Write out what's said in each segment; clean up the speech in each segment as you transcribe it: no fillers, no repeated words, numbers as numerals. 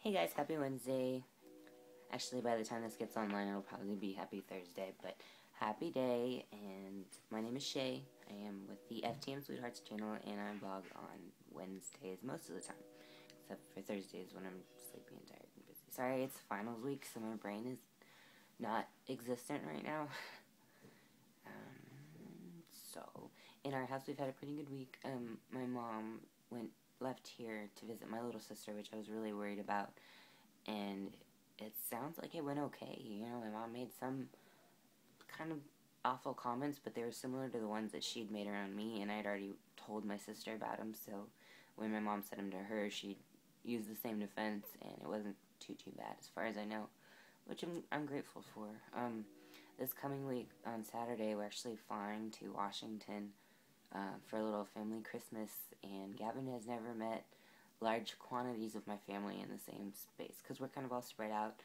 Hey guys, happy Wednesday. Actually, by the time this gets online, it'll probably be happy Thursday, but happy day, and my name is Shay. I am with the FTM Sweethearts channel, and I vlog on Wednesdays most of the time, except for Thursdays when I'm sleepy and tired and busy. Sorry, it's finals week, so my brain is not existent right now. So, in our house, we've had a pretty good week. My mom left here to visit my little sister, which I was really worried about, and it sounds like it went okay. You know, my mom made some kind of awful comments, but they were similar to the ones that she'd made around me, and I'd already told my sister about them, so when my mom said them to her, she'd use the same defense, and it wasn't too bad, as far as I know, which I'm grateful for. This coming week, on Saturday, we're actually flying to Washington for a little family Christmas, and Gavin has never met large quantities of my family in the same space, because we're kind of all spread out,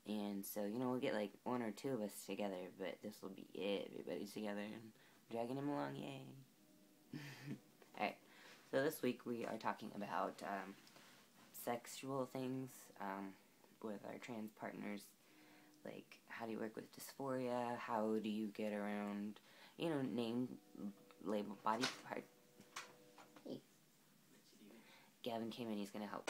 and so, you know, we'll get like one or two of us together, but this will be everybody's together, and I'm dragging him along, yay. Alright, so this week we are talking about sexual things with our trans partners, like how do you work with dysphoria, how do you get around, you know, name, label, body part. Hey. Gavin came in, he's gonna help.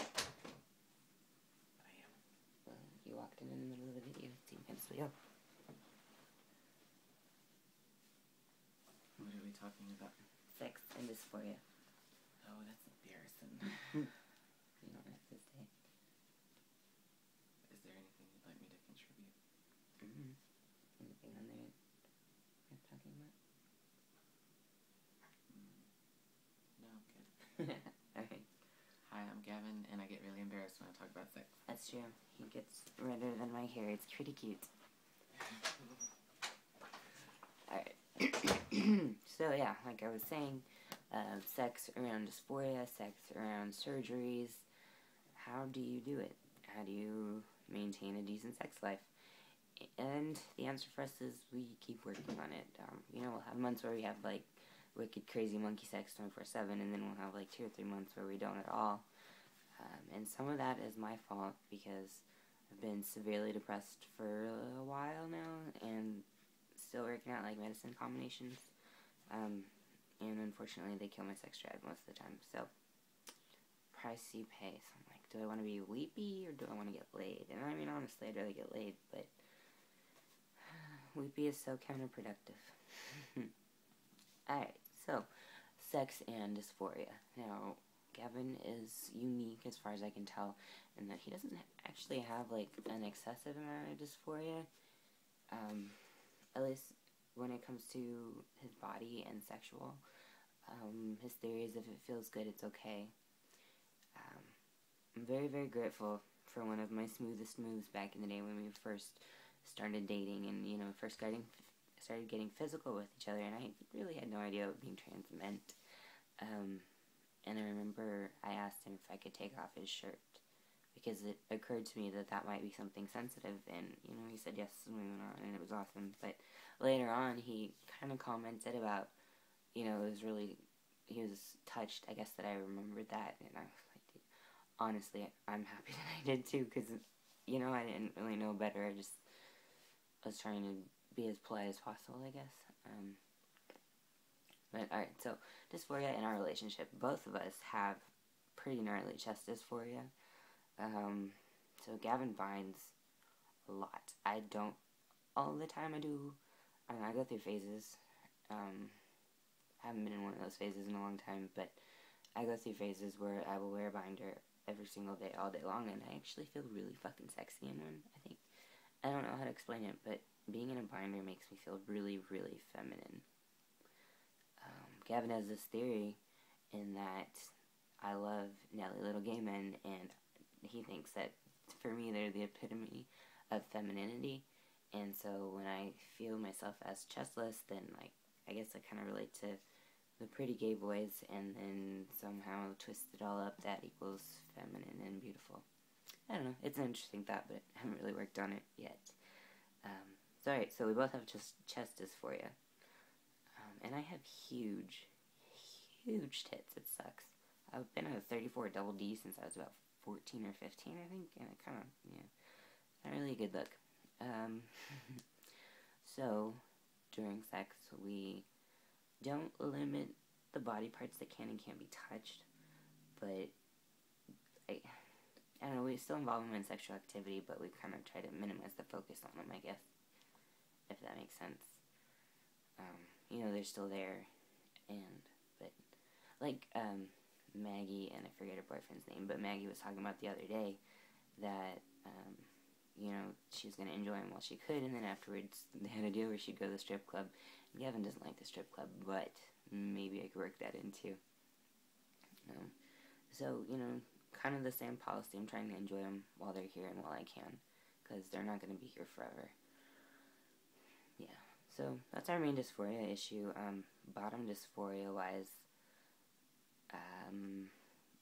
I am. Well, you walked in the middle of the video, it seemed kind of sweet. What are we talking about? Sex and dysphoria. Oh, that's embarrassing. You don't have to say. Is there anything you'd like me to contribute? Anything on there worth talking about? No, I'm good. Alright. Hi, I'm Gavin, and I get really embarrassed when I talk about sex. That's true. He gets redder than my hair. It's pretty cute. Alright. So, yeah, like I was saying, sex around dysphoria, sex around surgeries. How do you do it? How do you maintain a decent sex life? And the answer for us is we keep working on it. You know, we'll have months where we have, like, wicked crazy monkey sex 24/7, and then we'll have, like, 2 or 3 months where we don't at all. And some of that is my fault, because I've been severely depressed for a while now, and still working out, like, medicine combinations. And unfortunately, they kill my sex drive most of the time, so price you pay. So I'm like, do I want to be weepy, or do I want to get laid? And I mean, honestly, I'd rather get laid, but weepy is so counterproductive. Alright, so, sex and dysphoria. Now, Gavin is unique as far as I can tell, in that he doesn't actually have, like, an excessive amount of dysphoria, at least when it comes to his body and sexual. His theory is if it feels good, it's okay. I'm very, very grateful for one of my smoothest moves back in the day when we first started dating and, you know, first started getting physical with each other, and I really had no idea what being trans meant. And I remember I asked him if I could take off his shirt, because it occurred to me that that might be something sensitive, and, you know, he said yes, and we went on, and it was awesome. But later on, he kind of commented about, you know, he was touched, I guess, that I remembered that, and I was like, dude, honestly, I'm happy that I did too, because, you know, I didn't really know better. I was trying to be as polite as possible, I guess. But, alright, so, dysphoria in our relationship. Both of us have pretty gnarly chest dysphoria. So Gavin binds a lot. I don't all the time. I do. I go through phases. Haven't been in one of those phases in a long time, but I go through phases where I will wear a binder every single day, all day long, and I actually feel really fucking sexy in one, I think. I don't know how to explain it, but being in a binder makes me feel really, really feminine. Gavin has this theory in that I love Nelly little gay men, and he thinks that, for me, they're the epitome of femininity, and so when I feel myself as chestless, then, like, I guess I kind of relate to the pretty gay boys, and then somehow twist it all up, that equals feminine and beautiful. I don't know, it's an interesting thought, but I haven't really worked on it yet. So alright, so we both have chest dysphoria, and I have huge, huge tits. It sucks. I've been a 34 double D since I was about 14 or 15, I think, and it kind of, not really a good look. So, during sex, we don't limit the body parts that can and can't be touched, but I don't know, we still involve them in sexual activity, but we kind of try to minimize the focus on them, I guess, if that makes sense. They're still there, but, like, Maggie, and I forget her boyfriend's name, but Maggie was talking about the other day that, she was going to enjoy him while she could, and then afterwards they had a deal where she'd go to the strip club. Gavin doesn't like the strip club, but maybe I could work that in too. So, kind of the same policy. I'm trying to enjoy them while they're here and while I can, because they're not going to be here forever. Yeah, so that's our main dysphoria issue. Bottom dysphoria-wise,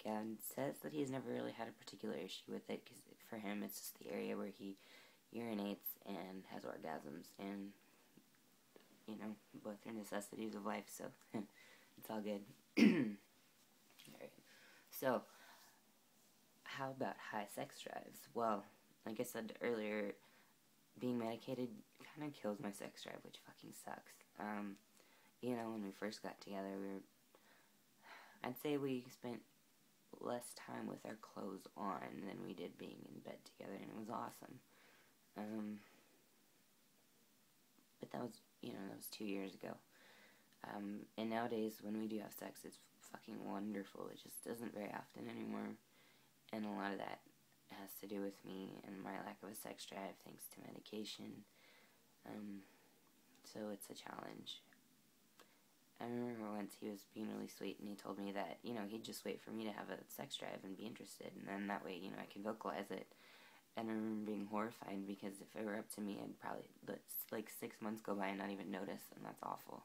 Gavin says that he's never really had a particular issue with it, because for him it's just the area where he urinates and has orgasms, and, both are necessities of life, so it's all good. Alright, so, how about high sex drives? Well, like I said earlier, being medicated kind of kills my sex drive, which fucking sucks. When we first got together, I'd say we spent less time with our clothes on than we did being in bed together, and it was awesome. But that was 2 years ago. And nowadays, when we do have sex, it's fucking wonderful. It just doesn't very often anymore. And a lot of that has to do with me and my lack of a sex drive, thanks to medication. So it's a challenge. I remember once he was being really sweet, and he told me that, he'd just wait for me to have a sex drive and be interested, and then that way, I could vocalize it. And I remember being horrified, because if it were up to me, I'd probably let 6 months go by and not even notice, and that's awful,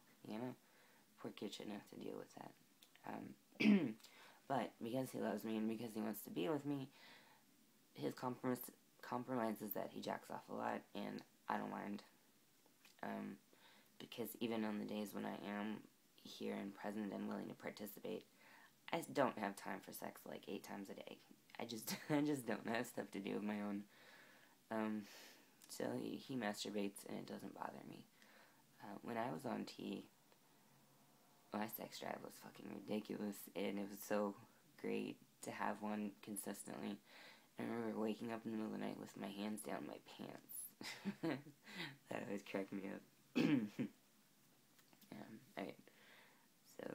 Poor kid shouldn't have to deal with that. But because he loves me and because he wants to be with me, his compromise is that he jacks off a lot, and I don't mind. Because even on the days when I am here and present and willing to participate, I don't have time for sex 8 times a day. I just don't have stuff to do of my own. So he masturbates, and it doesn't bother me. When I was on T, my sex drive was fucking ridiculous, and it was so great to have one consistently. I remember waking up in the middle of the night with my hands down my pants. That always cracked me up. Alright, so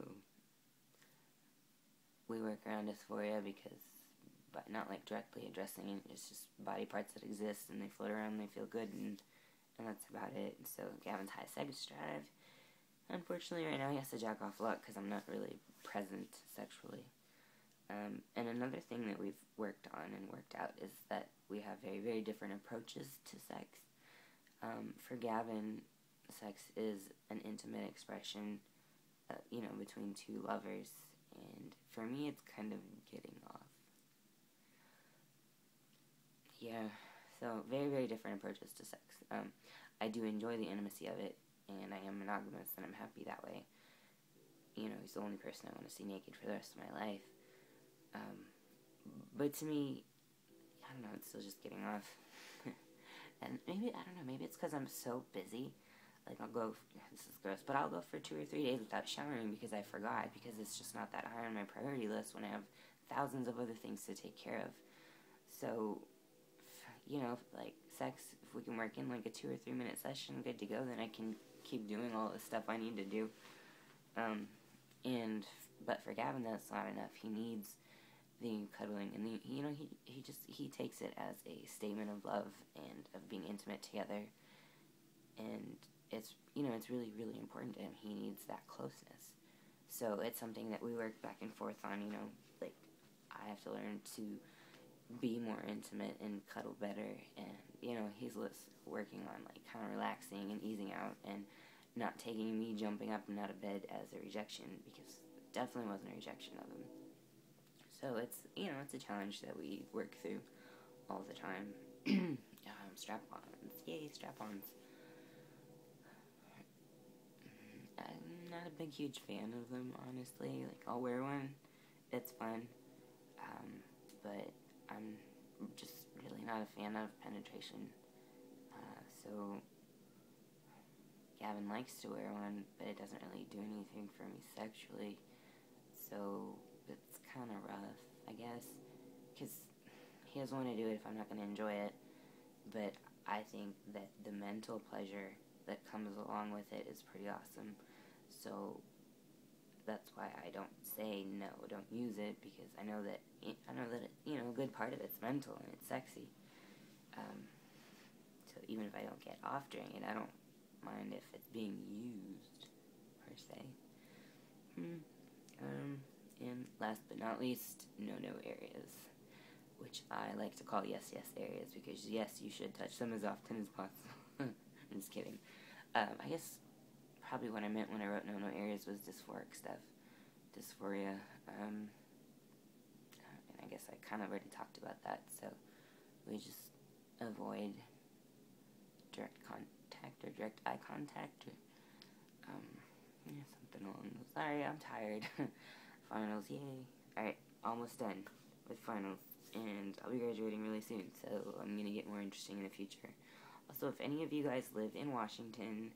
we work around dysphoria because, but not directly addressing it, it's just body parts that exist, and they float around, and they feel good, and that's about it. So Gavin's high sex drive, unfortunately right now he has to jack off a lot because I'm not really present sexually. And another thing that we've worked on and worked out is that we have very, very different approaches to sex. For Gavin, sex is an intimate expression, between two lovers, and for me it's kind of getting off. Yeah, so very, very different approaches to sex. I do enjoy the intimacy of it, and I am monogamous, and I'm happy that way. He's the only person I want to see naked for the rest of my life. But to me, I don't know, it's still just getting off. And maybe it's because I'm so busy. I'll go, this is gross, but I'll go for 2 or 3 days without showering because I forgot, because it's just not that high on my priority list when I have thousands of other things to take care of. So, sex, if we can work in a 2 or 3 minute session, good to go, then I can keep doing all the stuff I need to do. But for Gavin, that's not enough. He needs the cuddling, and he takes it as a statement of love and of being intimate together, and it's really, really important to him. He needs that closeness. So it's something that we work back and forth on, I have to learn to be more intimate and cuddle better, and, he's working on, kind of relaxing and easing out, and not taking me jumping up and out of bed as a rejection, because it definitely wasn't a rejection of him. So it's, it's a challenge that we work through all the time. Strap-ons. Yay, strap-ons. I'm not a big, huge fan of them, honestly. I'll wear one. It's fun. But I'm I'm just really not a fan of penetration. So Gavin likes to wear one, but it doesn't really do anything for me sexually. So it's kind of rough, I guess, because he doesn't want to do it if I'm not going to enjoy it. But I think that the mental pleasure that comes along with it is pretty awesome. So that's why I don't say no, don't use it, because I know that a good part of it's mental and it's sexy. So even if I don't get off during it, I don't mind if it's being used per se. And last but not least, no areas, which I like to call yes areas, because yes, you should touch them as often as possible. I'm just kidding. I guess probably what I meant when I wrote no areas was dysphoric stuff, dysphoria. And I guess I kind of already talked about that, so we just avoid direct contact or direct eye contact, or something along those. Sorry, I'm tired. Finals, yay! Alright, almost done with finals, and I'll be graduating really soon, so I'm gonna get more interesting in the future. Also, if any of you guys live in Washington,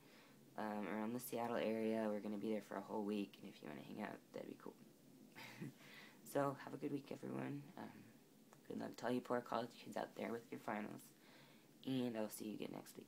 around the Seattle area, we're gonna be there for a whole week, and if you want to hang out, that'd be cool. So, have a good week, everyone. Good luck to all you poor college kids out there with your finals, and I'll see you again next week.